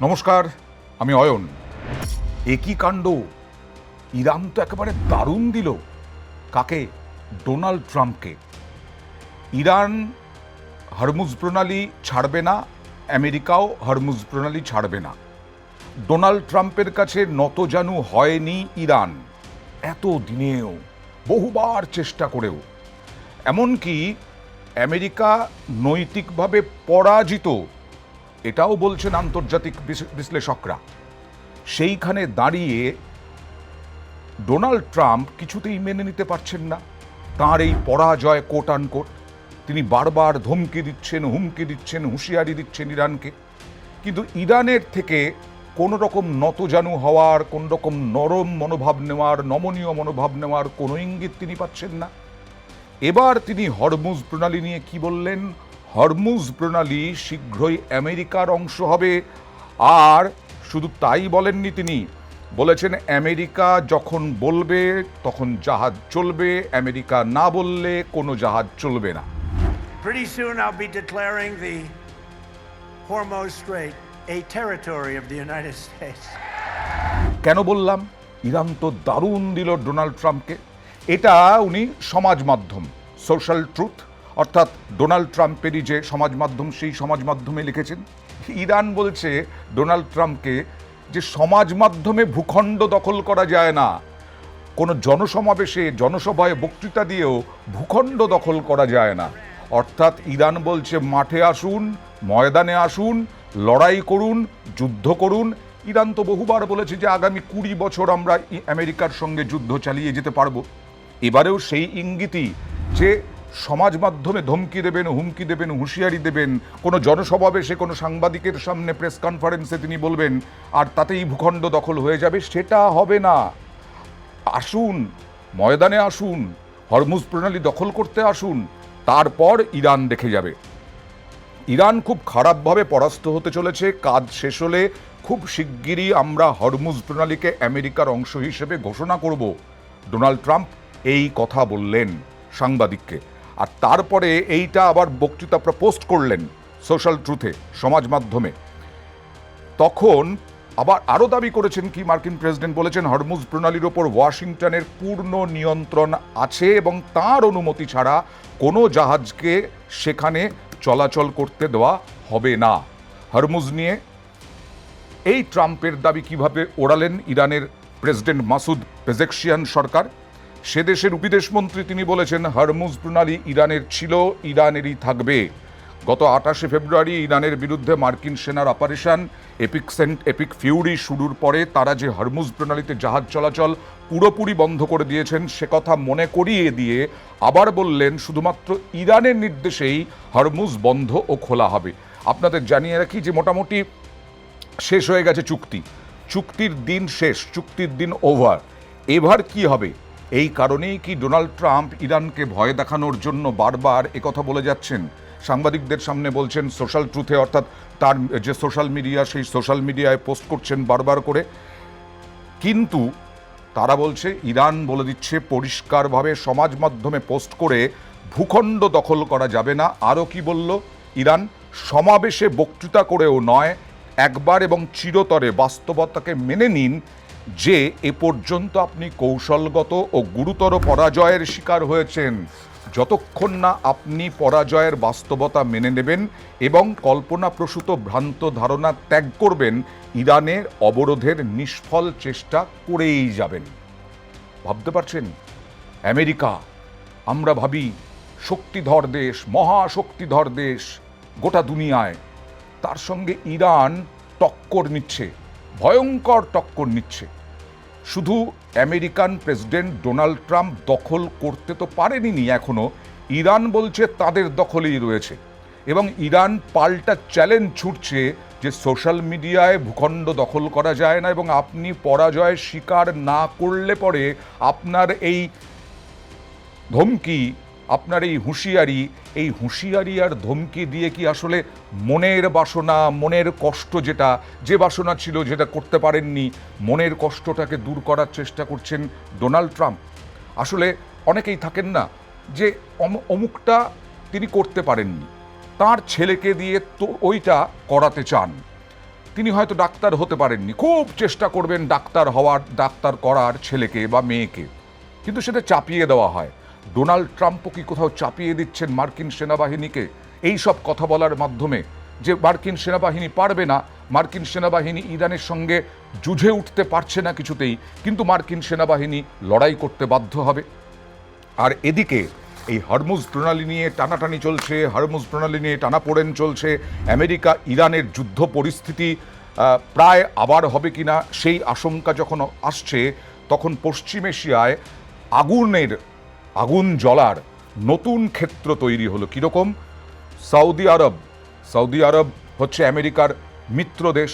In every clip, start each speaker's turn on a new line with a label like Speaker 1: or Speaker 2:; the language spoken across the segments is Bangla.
Speaker 1: নমস্কার, আমি অয়ন। একই কাণ্ড, ইরান তো একেবারে দারুণ দিল। কাকে? ডোনাল্ড ট্রাম্পকে। ইরান হরমুজ প্রণালী ছাড়বে না, আমেরিকাও হরমুজ প্রণালী ছাড়বে না। ডোনাল্ড ট্রাম্পের কাছে নতজানু হয়নি ইরান, এত দিনেও, বহুবার চেষ্টা করেও। এমনকি আমেরিকা নৈতিকভাবে পরাজিত, এটাও বলছেন আন্তর্জাতিক বিশ্লেষকরা। সেইখানে দাঁড়িয়ে ডোনাল্ড ট্রাম্প কিছুতেই মেনে নিতে পারছেন না তাঁর এই পরাজয়, কোট আনকোট। তিনি বারবার ধমকি দিচ্ছেন, হুমকি দিচ্ছেন, হুঁশিয়ারি দিচ্ছেন ইরানকে। কিন্তু ইরানের থেকে কোনো রকম নতজানু হওয়ার, কোন রকম নরম মনোভাব নেওয়ার, নমনীয় মনোভাব নেওয়ার কোনো ইঙ্গিত তিনি পাচ্ছেন না। এবার তিনি হরমুজ প্রণালী নিয়ে কি বললেন? হরমুজ প্রণালী শীঘ্রই আমেরিকার অংশ হবে। আর শুধু তাই বলেননি, তিনি বলেছেন আমেরিকা যখন বলবে তখন জাহাজ চলবে, আমেরিকা না বললে কোনো জাহাজ চলবে না।
Speaker 2: Pretty soon I'll be declaring the Hormuz Strait a territory of the United States.
Speaker 1: কেন বললাম? ইরান তো দারুণ দিল ডোনাল্ড ট্রাম্পকে। এটা উনি সমাজ মাধ্যম, সোশ্যাল ট্রুথ, অর্থাৎ ডোনাল্ড ট্রাম্পেরই যে সমাজ মাধ্যম, সেই সমাজ মাধ্যমে লিখেছেন। ইরান বলছে ডোনাল্ড ট্রাম্পকে যে সমাজ মাধ্যমে ভূখণ্ড দখল করা যায় না, কোনো জনসমাবেশে, জনসভায়, বক্তৃতা দিয়েও ভূখণ্ড দখল করা যায় না। অর্থাৎ ইরান বলছে মাঠে আসুন, ময়দানে আসুন, লড়াই করুন, যুদ্ধ করুন। ইরান তো বহুবার বলেছে যে আগামী 20 বছর আমরা আমেরিকার সঙ্গে যুদ্ধ চালিয়ে যেতে পারবো। এবারেও সেই ইঙ্গিতই, যে সমাজ মাধ্যমে ধমকি দেবেন, হুমকি দেবেন, হুঁশিয়ারি দেবেন, কোনো জনসমাবেশে, কোনো সাংবাদিকের সামনে, প্রেস কনফারেন্সে তিনি বলবেন আর তাতেই ভূখণ্ড দখল হয়ে যাবে, সেটা হবে না। আসুন, ময়দানে আসুন, হরমুজ প্রণালী দখল করতে আসুন, তারপর ইরান দেখে যাবে। ইরান খুব খারাপভাবে পরাস্ত হতে চলেছে। কাজ শেষ হলে খুব শিগগিরই আমরা হরমুজ প্রণালীকে আমেরিকার অংশ হিসেবে ঘোষণা করব, ডোনাল্ড ট্রাম্প এই কথা বললেন সাংবাদিককে। আর তারপরে এইটা আবার বক্তৃতা পোস্ট করলেন সোশ্যাল ট্রুথে, সমাজ মাধ্যমে। তখন আবার আরও দাবি করেছেন কি মার্কিন প্রেসিডেন্ট, বলেছেন হরমুজ প্রণালীর ওপর ওয়াশিংটনের পূর্ণ নিয়ন্ত্রণ আছে এবং তার অনুমতি ছাড়া কোনো জাহাজকে সেখানে চলাচল করতে দেওয়া হবে না। হরমুজ নিয়ে এই ট্রাম্পের দাবি কিভাবে ওড়ালেন ইরানের প্রেসিডেন্ট মাসুদ পেজেকশিয়ান সরকার। সে দেশের বিদেশমন্ত্রী, তিনি বলেছেন হরমুজ প্রণালী ইরানের ছিল, ইরানেরই থাকবে। গত 28 ফেব্রুয়ারি ইরানের বিরুদ্ধে মার্কিন সেনার অপারেশন এপিক ফিউরি শুরুর পরে তারা যে হরমুজ প্রণালীতে জাহাজ চলাচল পুরোপুরি বন্ধ করে দিয়েছেন, সে কথা মনে করিয়ে দিয়ে আবার বললেন শুধুমাত্র ইরানের নির্দেশেই হরমুজ বন্ধ ও খোলা হবে। আপনাদের জানিয়ে রাখি যে মোটামুটি শেষ হয়ে গেছে চুক্তি, চুক্তির দিন শেষ, চুক্তির দিন ওভার। এবার কি হবে? এই কারণেই কি ডোনাল্ড ট্রাম্প ইরানকে ভয় দেখানোর জন্য বারবার একথা বলে যাচ্ছেন? সাংবাদিকদের সামনে বলছেন সোশ্যাল ট্রুথে, অর্থাৎ তার যে সোশ্যাল মিডিয়া, সেই সোশ্যাল মিডিয়ায় পোস্ট করছেন বারবার করে। কিন্তু তারা বলছে, ইরান বলে দিচ্ছে পরিষ্কারভাবে সমাজ মাধ্যমে পোস্ট করে ভূখণ্ড দখল করা যাবে না। আরও কি বলল ইরান? সমাবেশে বক্তৃতা করেও নয়, একবার এবং চিরতরে বাস্তবতাকে মেনে নিন যে এ পর্যন্ত আপনি কৌশলগত ও গুরুতর পরাজয়ের শিকার হয়েছেন। যতক্ষণ না আপনি পরাজয়ের বাস্তবতা মেনে নেবেন এবং কল্পনাপ্রসূত ভ্রান্ত ধারণা ত্যাগ করবেন, ইরানের অবরোধের নিষ্ফল চেষ্টা করেই যাবেন। ভাবতে পারছেন? আমেরিকা, আমরা ভাবি শক্তিধর দেশ, মহাশক্তিধর দেশ গোটা দুনিয়ায়, তার সঙ্গে ইরান টক্কর নিচ্ছে, ভয়ঙ্কর টক্কর নিচ্ছে। শুধু আমেরিকান প্রেসিডেন্ট ডোনাল্ড ট্রাম্প দখল করতে তো পারেনি এখনো, ইরান বলছে তাদের দখলেই রয়েছে। এবং ইরান পাল্টা চ্যালেঞ্জ ছুটছে যে সোশ্যাল মিডিয়ায় ভূখণ্ড দখল করা যায় না এবং আপনি পরাজয় স্বীকার না করলে পরে আপনার এই ধমকি, আপনার এই হুঁশিয়ারি আর ধমকি দিয়ে কি আসলে মনের বাসনা, মনের কষ্ট, যে বাসনা ছিল, যেটা করতে পারেননি, মনের কষ্টটাকে দূর করার চেষ্টা করছেন ডোনাল্ড ট্রাম্প? আসলে অনেকেই থাকেন না যে অমুকটা তিনি করতে পারেননি, তার ছেলেকে দিয়ে তো ওইটা করাতে চান। তিনি হয়তো ডাক্তার হতে পারেননি, খুব চেষ্টা করবেন ডাক্তার হওয়ার, ডাক্তার করার ছেলেকে বা মেয়েকে, কিন্তু সেটা চাপিয়ে দেওয়া হয়। ডোনাল্ড ট্রাম্পও কি কোথাও চাপিয়ে দিচ্ছেন মার্কিন সেনাবাহিনীকে এই সব কথা বলার মাধ্যমে, যে মার্কিন সেনাবাহিনী পারবে না, মার্কিন সেনাবাহিনী ইরানের সঙ্গে যুঝে উঠতে পারছে না কিছুতেই, কিন্তু মার্কিন সেনাবাহিনী লড়াই করতে বাধ্য হবে। আর এদিকে এই হরমুজ প্রণালী নিয়ে টানাটানি চলছে, হরমুজ প্রণালী নিয়ে টানাপোড়েন চলছে। আমেরিকা ইরানের যুদ্ধ পরিস্থিতি প্রায় আবার হবে কিনা সেই আশঙ্কা যখন আসছে, তখন পশ্চিম এশিয়ায় আগুন জ্বলার নতুন ক্ষেত্র তৈরি হলো। কীরকম? সৌদি আরব হচ্ছে আমেরিকার মিত্র দেশ।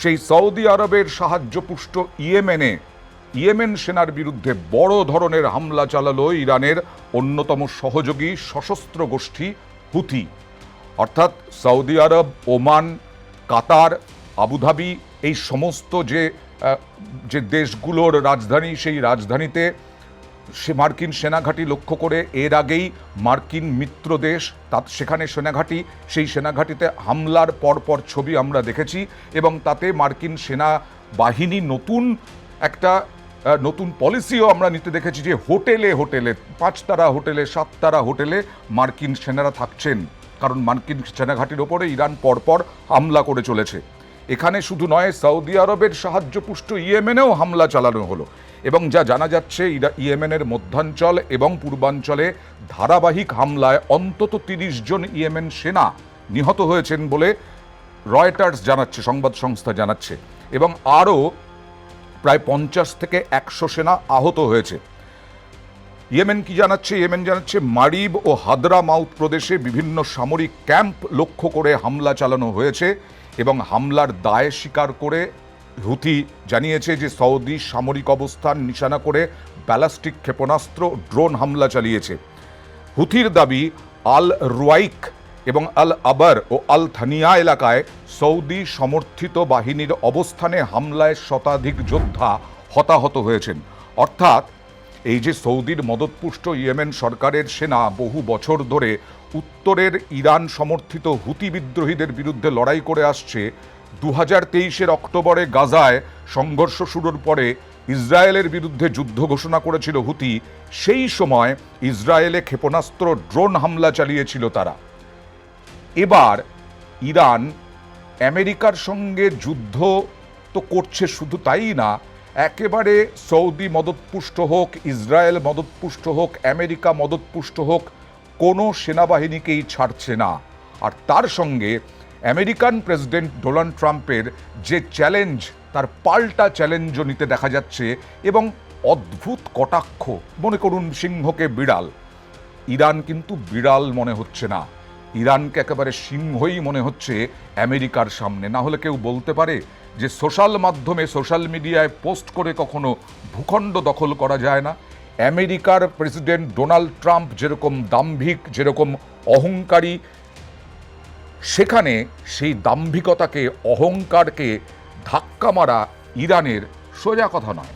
Speaker 1: সেই সৌদি আরবের সাহায্যপুষ্ট ইয়েমেন সেনার বিরুদ্ধে বড় ধরনের হামলা চালালো ইরানের অন্যতম সহযোগী সশস্ত্র গোষ্ঠী হুথি। অর্থাৎ সৌদি আরব, ওমান, কাতার, আবুধাবি, এই সমস্ত যে দেশগুলোর রাজধানী, সেই রাজধানীতে সে মার্কিন সেনাঘাঁটি লক্ষ্য করে এর আগেই মার্কিন মিত্র দেশ সেখানে সেনাঘাঁটি, সেই সেনাঘাঁটিতে হামলার পরপর ছবি আমরা দেখেছি, এবং তাতে মার্কিন সেনাবাহিনী নতুন পলিসিও আমরা নিতে দেখেছি, যে হোটেলে 5 তারা হোটেলে, 7 তারা হোটেলে মার্কিন সেনারা থাকছেন, কারণ মার্কিন সেনাঘাঁটির ওপরে ইরান পরপর হামলা করে চলেছে। এখানে শুধু নয়, সৌদি আরবের সাহায্যপুষ্ট ইয়েমেনেও হামলা চালানো হলো, এবং যা জানা যাচ্ছে ইয়েমেনের মধ্যাঞ্চল এবং পূর্বাঞ্চলে ধারাবাহিক হামলায় অন্তত 30 জন ইয়েমেন সেনা নিহত হয়েছেন বলে রয়টার্স জানাচ্ছে, সংবাদ সংস্থা জানাচ্ছে, এবং আরও প্রায় 50 থেকে 100 সেনা আহত হয়েছে। ইয়েমেন কি জানাচ্ছে? ইয়েমেন জানাচ্ছে মারিব ও হাদরামাউত প্রদেশে বিভিন্ন সামরিক ক্যাম্প লক্ষ্য করে হামলা চালানো হয়েছে, এবং হামলার দায় স্বীকার করে হুথি জানিয়েছে যে সৌদি সামরিক অবস্থান নিশানা করে ব্যালিস্টিক ক্ষেপণাস্ত্র, ড্রোন হামলা চালিয়েছে। হুথির দাবি, আল রুয়াইক এবং আল আবার ও আল থানিয়া এলাকায় সৌদি সমর্থিত বাহিনীর অবস্থানে হামলায় শতাধিক যোদ্ধা হতাহত হয়েছেন। অর্থাৎ এই যে সৌদির মদতপুষ্ট ইয়েমেন সরকারের সেনা বহু বছর ধরে উত্তরের ইরান সমর্থিত হুথি বিদ্রোহীদের বিরুদ্ধে লড়াই করে আসছে। 2023 অক্টোবরে গাজায় সংঘর্ষ শুরুর পরে ইসরায়েলের বিরুদ্ধে যুদ্ধ ঘোষণা করেছিল হুথি। সেই সময় ইসরায়েলে ক্ষেপণাস্ত্র, ড্রোন হামলা চালিয়েছিল তারা। এবার ইরান আমেরিকার সঙ্গে যুদ্ধ তো করছে, শুধু তাই না, একেবারে সৌদি মদতপুষ্ট হোক, ইসরায়েল মদতপুষ্ট হোক, আমেরিকা মদতপুষ্ট হোক, কোনো সেনাবাহিনীকেই ছাড়ছে না। আর তার সঙ্গে আমেরিকান প্রেসিডেন্ট ডোনাল্ড ট্রাম্পের যে চ্যালেঞ্জ, তার পাল্টা চ্যালেঞ্জও নিতে দেখা যাচ্ছে, এবং অদ্ভুত কটাক্ষ। মনে করুন সিংহকে বিড়াল, ইরান কিন্তু বিড়াল মনে হচ্ছে না, ইরানকে একেবারে সিংহই মনে হচ্ছে আমেরিকার সামনে। না হলে কেউ বলতে পারে যে সোশ্যাল মাধ্যমে, সোশ্যাল মিডিয়ায় পোস্ট করে কখনো ভূখণ্ড দখল করা যায় না। আমেরিকার প্রেসিডেন্ট ডোনাল্ড ট্রাম্প যেরকম দাম্ভিক, যেরকম অহংকারী, সেখানে সেই দাম্ভিকতাকে, অহংকারকে ধাক্কা মারা ইরানের সোজা কথা নয়।